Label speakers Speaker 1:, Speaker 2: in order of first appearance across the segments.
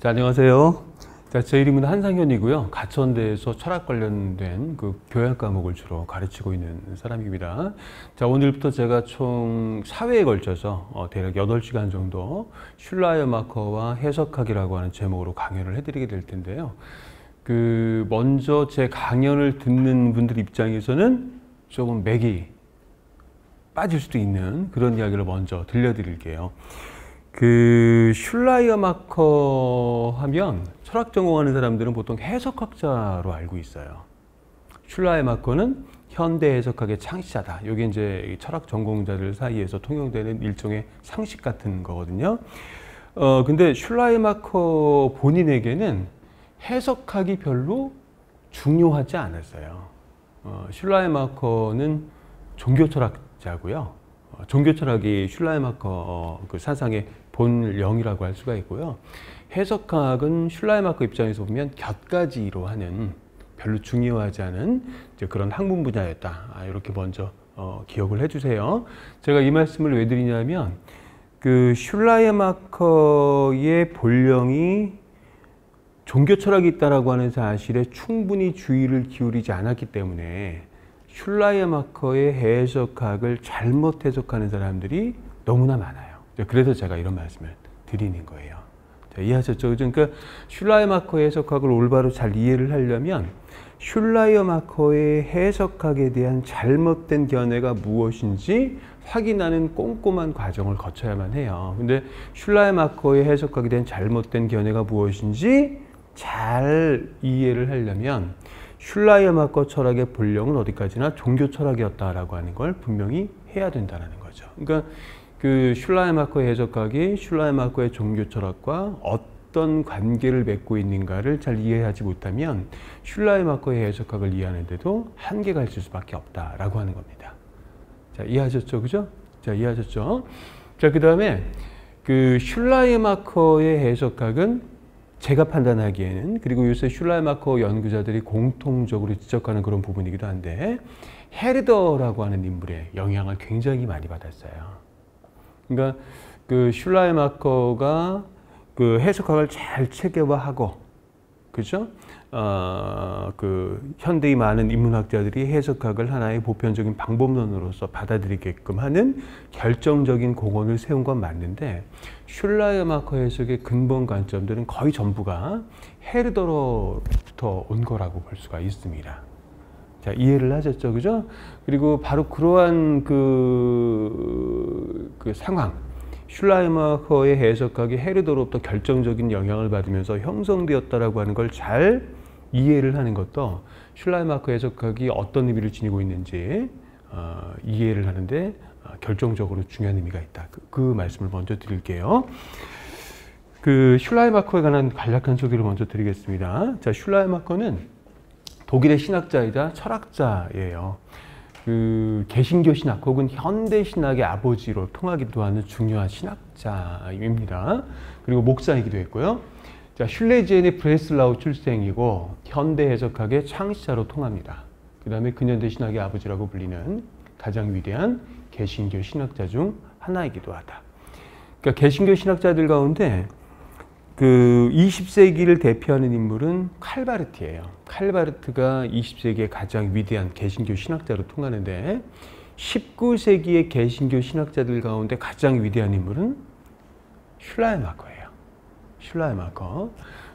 Speaker 1: 자, 안녕하세요. 자, 제 이름은 한상현이고요. 가천대에서 철학 관련된 그 교양 과목을 주로 가르치고 있는 사람입니다. 자, 오늘부터 제가 총 4회에 걸쳐서 대략 8시간 정도 슐라이어마커와 해석학이라고 하는 제목으로 강연을 해드리게 될 텐데요. 먼저 제 강연을 듣는 분들 입장에서는 조금 맥이 빠질 수도 있는 그런 이야기를 먼저 들려드릴게요. 슐라이어마커 하면 철학 전공하는 사람들은 보통 해석학자로 알고 있어요. 슐라이어마커는 현대 해석학의 창시자다. 이게 이제 철학 전공자들 사이에서 통용되는 일종의 상식 같은 거거든요. 근데 슐라이어마커 본인에게는 해석학이 별로 중요하지 않았어요. 슐라이어마커는 종교철학자고요. 종교철학이 슐라이어마커 그 사상의 본령이라고 할 수가 있고요. 해석학은 슐라이어마커 입장에서 보면 곁가지로 하는 별로 중요하지 않은 그런 학문 분야였다. 이렇게 먼저 기억을 해주세요. 제가 이 말씀을 왜 드리냐면 슐라이어마커의 본령이 종교철학이 있다라고 하는 사실에 충분히 주의를 기울이지 않았기 때문에 슐라이어마커의 해석학을 잘못 해석하는 사람들이 너무나 많아요. 그래서 제가 이런 말씀을 드리는 거예요. 자, 이해하셨죠? 그러니까 슐라이어마커의 해석학을 올바로 잘 이해를 하려면 슐라이어마커의 해석학에 대한 잘못된 견해가 무엇인지 확인하는 꼼꼼한 과정을 거쳐야만 해요. 근데 슐라이어마커의 해석학에 대한 잘못된 견해가 무엇인지 잘 이해를 하려면 슐라이어마커 철학의 본령은 어디까지나 종교 철학이었다라고 하는 걸 분명히 해야 된다는 거죠. 그러니까 슐라이어마커의 해석학이 슐라이어마커의 종교 철학과 어떤 관계를 맺고 있는가를 잘 이해하지 못하면 슐라이어마커의 해석학을 이해하는데도 한계가 있을 수밖에 없다라고 하는 겁니다. 자, 이해하셨죠? 그죠? 자, 이해하셨죠? 자, 그 다음에 슐라이어마커의 해석학은 제가 판단하기에는, 그리고 요새 슐라이어마커 연구자들이 공통적으로 지적하는 그런 부분이기도 한데, 헤르더라고 하는 인물의 영향을 굉장히 많이 받았어요. 그러니까 슐라이어마커가 해석학을 잘 체계화하고, 그죠? 현대의 많은 인문학자들이 해석학을 하나의 보편적인 방법론으로서 받아들이게끔 하는 결정적인 공헌을 세운 건 맞는데, 슐라이어마커 해석의 근본 관점들은 거의 전부가 헤르더로부터 온 거라고 볼 수가 있습니다. 자, 이해를 하셨죠? 그죠? 그리고 바로 그러한 상황, 슐라이어마커의 해석학이 헤르더로부터 결정적인 영향을 받으면서 형성되었다라고 하는 걸 잘 이해를 하는 것도 슐라이어마커 해석학이 어떤 의미를 지니고 있는지 이해를 하는데 결정적으로 중요한 의미가 있다. 그 말씀을 먼저 드릴게요. 슐라이어마커에 관한 간략한 소개를 먼저 드리겠습니다. 자, 슐라이어마커는 독일의 신학자이자 철학자예요. 개신교 신학 혹은 현대 신학의 아버지로 통하기도 하는 중요한 신학자입니다. 그리고 목사이기도 했고요. 자, 슐레지엔의 브레슬라우 출생이고 현대 해석학의 창시자로 통합니다. 그 다음에 근현대 신학의 아버지라고 불리는 가장 위대한 개신교 신학자 중 하나이기도 하다. 그러니까 개신교 신학자들 가운데 20세기를 대표하는 인물은 칼바르트예요. 칼바르트가 20세기의 가장 위대한 개신교 신학자로 통하는데, 19세기의 개신교 신학자들 가운데 가장 위대한 인물은 슐라이어마커예요. 슐라이어마커.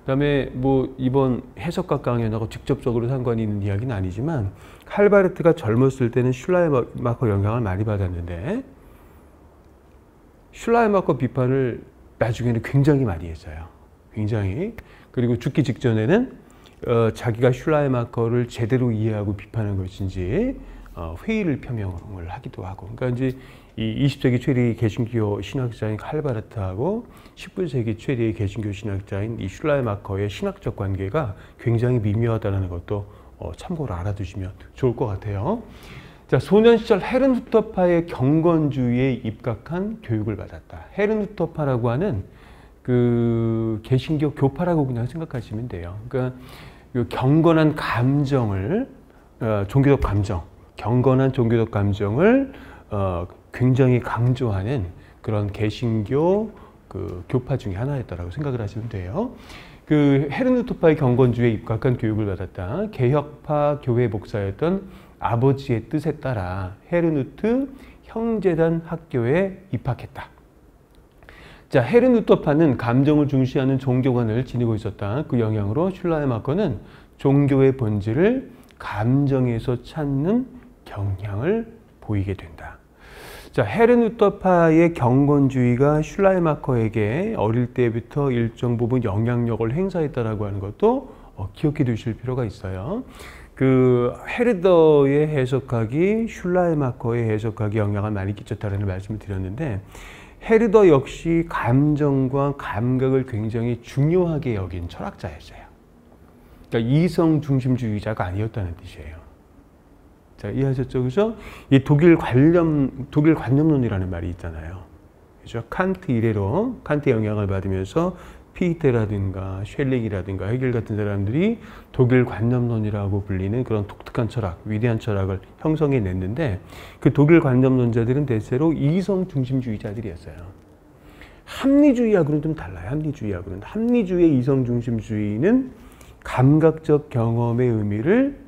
Speaker 1: 그다음에 이번 해석학 강연하고 직접적으로 상관이 있는 이야기는 아니지만, 칼바르트가 젊었을 때는 슐라이어마커 영향을 많이 받았는데, 슐라이어마커 비판을 나중에는 굉장히 많이 했어요. 굉장히. 그리고 죽기 직전에는 자기가 슐라이어마커를 제대로 이해하고 비판한 것인지 회의를 표명을 하기도 하고. 그러니까 이제 이 20세기 최대의 개신교 신학자인 칼바르트하고 19세기 최대의 개신교 신학자인 이 슐라이어마커의 신학적 관계가 굉장히 미묘하다는 것도 참고로 알아두시면 좋을 것 같아요. 자, 소년 시절 헤른후터파의 경건주의에 입각한 교육을 받았다. 헤른후터파라고 하는 개신교 교파라고 그냥 생각하시면 돼요. 그러니까 경건한 감정을, 종교적 감정, 경건한 종교적 감정을 굉장히 강조하는 그런 개신교 그 교파 중에 하나였다라고 생각을 하시면 돼요. 그 헤르누토파의 경건주의에 입각한 교육을 받았다. 개혁파 교회 목사였던 아버지의 뜻에 따라 헤르누트 형제단 학교에 입학했다. 자, 헤르누토파는 감정을 중시하는 종교관을 지니고 있었다. 그 영향으로 슐라이마커는 종교의 본질을 감정에서 찾는 경향을 보이게 된다. 자, 헤르누토파의 경건주의가 슐라이마커에게 어릴 때부터 일정 부분 영향력을 행사했다라고 하는 것도 기억해 두실 필요가 있어요. 그 헤르더의 해석학이 슐라이마커의 해석학에 영향을 많이 끼쳤다는 말씀을 드렸는데, 헤르더 역시 감정과 감각을 굉장히 중요하게 여긴 철학자였어요. 그러니까 이성 중심주의자가 아니었다는 뜻이에요. 자, 이해하셨죠? 그죠? 이 독일 관념론이라는 말이 있잖아요. 그죠? 칸트 이래로, 칸트의 영향을 받으면서 피테라든가 쉘링이라든가 헤겔 같은 사람들이 독일 관념론이라고 불리는 그런 독특한 철학, 위대한 철학을 형성해냈는데, 그 독일 관념론자들은 대체로 이성 중심주의자들이었어요. 합리주의하고는 좀 달라요. 합리주의의 이성 중심주의는 감각적 경험의 의미를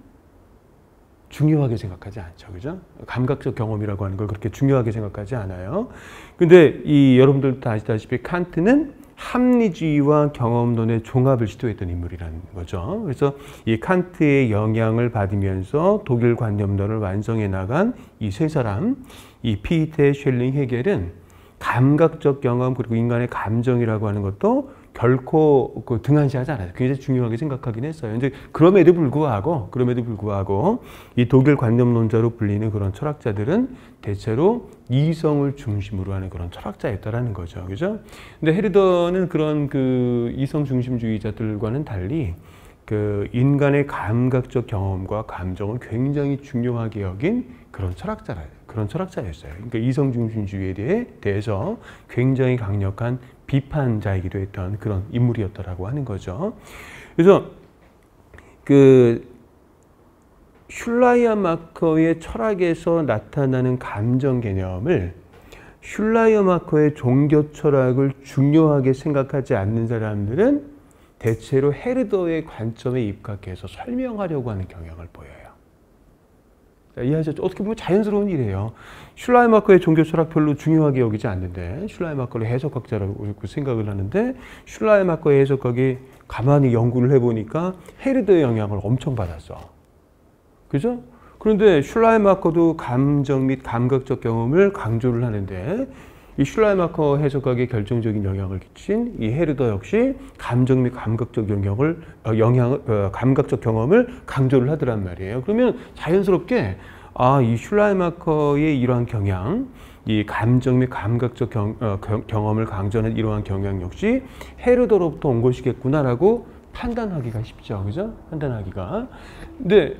Speaker 1: 중요하게 생각하지 않죠. 그죠? 감각적 경험이라고 하는 걸 그렇게 중요하게 생각하지 않아요. 근데 여러분들도 다 아시다시피 칸트는 합리주의와 경험론의 종합을 시도했던 인물이라는 거죠. 그래서 이 칸트의 영향을 받으면서 독일 관념론을 완성해 나간 이 세 사람, 이 피테, 쉘링, 헤겔은 감각적 경험 그리고 인간의 감정이라고 하는 것도 결코 등한시하지 않아요. 굉장히 중요하게 생각하긴 했어요. 근데 그럼에도 불구하고 이 독일 관념론자로 불리는 그런 철학자들은 대체로 이성을 중심으로 하는 그런 철학자였다라는 거죠. 그죠? 근데 헤르더는 그런 그 이성 중심주의자들과는 달리 그 인간의 감각적 경험과 감정을 굉장히 중요하게 여긴 그런 철학자였어요. 그러니까 이성 중심주의에 대해서 굉장히 강력한 비판자이기도 했던 그런 인물이었다라고 하는 거죠. 그래서 그 슐라이어마커의 철학에서 나타나는 감정 개념을 슐라이어마커의 종교 철학을 중요하게 생각하지 않는 사람들은 대체로 헤르더의 관점에 입각해서 설명하려고 하는 경향을 보여요. 이해하셨죠? 어떻게 보면 자연스러운 일이에요. 슐라이마커의 종교 철학 별로 중요하게 여기지 않는데, 슐라이마커를 해석학자라고 생각을 하는데, 슐라이마커의 해석학이 가만히 연구를 해보니까 헤르더의 영향을 엄청 받았어. 그죠? 그런데 슐라이마커도 감정 및 감각적 경험을 강조를 하는데, 이 슐라이마커 해석학에 결정적인 영향을 끼친 이 헤르더 역시 감정 및 감각적 감각적 경험을 강조를 하더란 말이에요. 그러면 자연스럽게 이 슐라이마커의 이러한 경향, 이 감정 및 감각적 경험을 강조하는 이러한 경향 역시 헤르더로부터 온 것이겠구나라고 판단하기가 쉽죠, 그죠? 판단하기가. 근데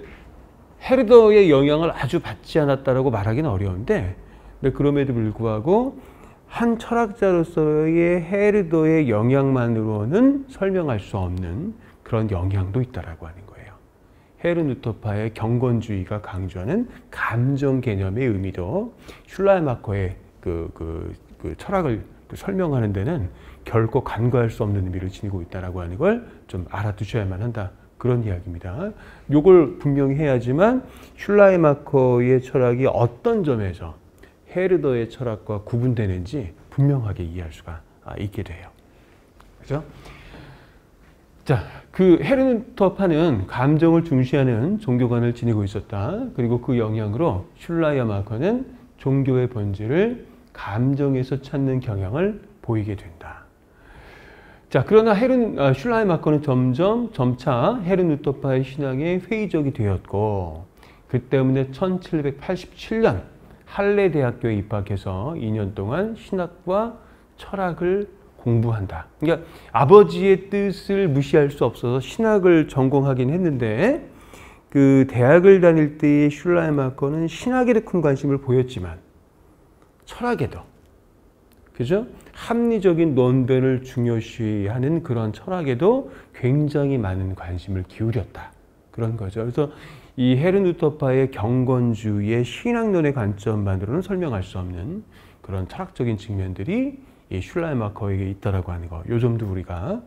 Speaker 1: 헤르더의 영향을 아주 받지 않았다라고 말하기는 어려운데, 근데 그럼에도 불구하고 한 철학자로서의 헤르더의 영향만으로는 설명할 수 없는 그런 영향도 있다라고 하는 거예요. 헤르누토파의 경건주의가 강조하는 감정 개념의 의미도 슐라이마커의 그 철학을 설명하는 데는 결코 간과할 수 없는 의미를 지니고 있다라고 하는 걸 좀 알아두셔야만 한다. 그런 이야기입니다. 요걸 분명히 해야지만 슐라이마커의 철학이 어떤 점에서 헤르더의 철학과 구분되는지 분명하게 이해할 수가 있게 돼요. 그죠? 자, 그 헤르누토파는 감정을 중시하는 종교관을 지니고 있었다. 그리고 그 영향으로 슐라이어마커는 종교의 본질을 감정에서 찾는 경향을 보이게 된다. 자, 그러나 슐라이어마커는 점차 헤르누토파의 신앙에 회의적이 되었고, 그 때문에 1787년 할레 대학교에 입학해서 2년 동안 신학과 철학을 공부한다. 그러니까 아버지의 뜻을 무시할 수 없어서 신학을 전공하긴 했는데, 그 대학을 다닐 때의 슐라이마커는 신학에도 큰 관심을 보였지만 철학에도, 그죠? 합리적인 논변을 중요시하는 그런 철학에도 굉장히 많은 관심을 기울였다. 그런 거죠. 그래서 이 헤르누토파의 경건주의의 신학론의 관점만으로는 설명할 수 없는 그런 철학적인 측면들이 이 슐라이마커에게 있다라고 하는 거, 요 점도 우리가